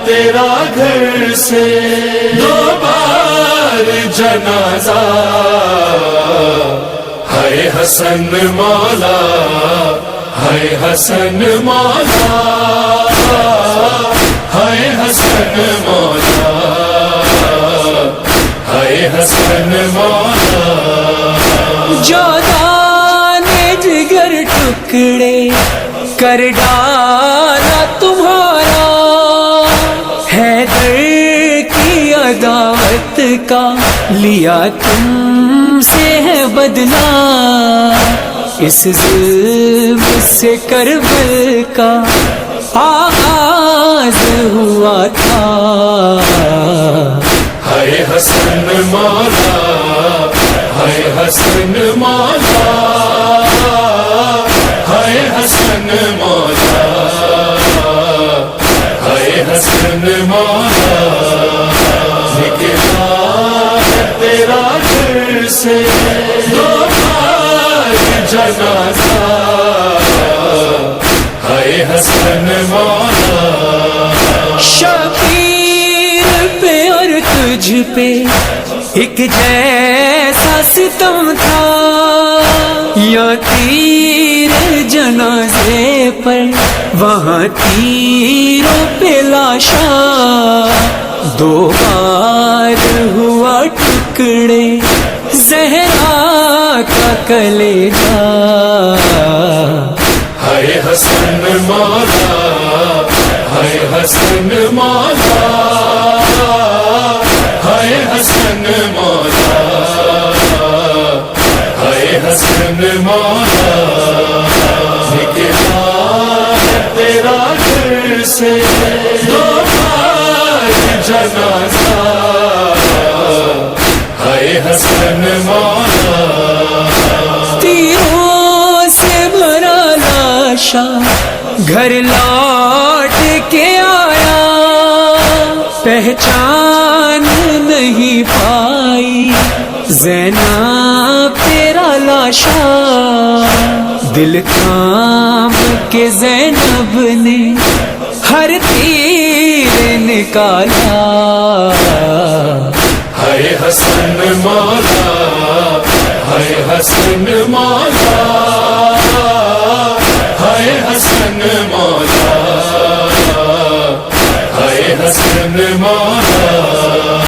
تیرا گھر سے 2 بار جنازہ، ہے حسن مولا، ہے حسن مولا، ہے حسن مولا، ہے حسن مولا۔ جو دانے جگر ٹکڑے کر ڈالا تمہارا، حیدر کی عداوت کا لیا تم سے ہے بدلہ، اس ظلم سے کربل کا آغاز ہوا تھا۔ ہے حسن مولا، ہے حسن مولا، ہے حسن مولا، ہے حسن مولا۔ نکلا ہے تیرا گھر سے 2 بار جنازہ، ہے حسن مولا۔ شبیر پہ اور تجھ پہ ایک جیسا ستم تھا، یا تیر جنازے پر وہاں تیروں پہ لاشاں، 2 بار ہوا ٹکڑے زہرا کا کلیجہ۔ ہے حسن مولا، ہے حسن مولا، ہے حسن مولا، ہے حسن مولا۔ نکلا ہے تیرا گھر سے 2 بار جنازہ، ہے حسن مولا۔ تیروں سے بھرا لاشا گھر لوٹ کے آیا، پہچان نہیں پائی زینب تیرا لاشا، دل تھام کے زینب نے ہر تیر نکالا۔ ہے حسن مولا، ہے حسن مولا، ہے حسن مولا، ہے حسن مولا۔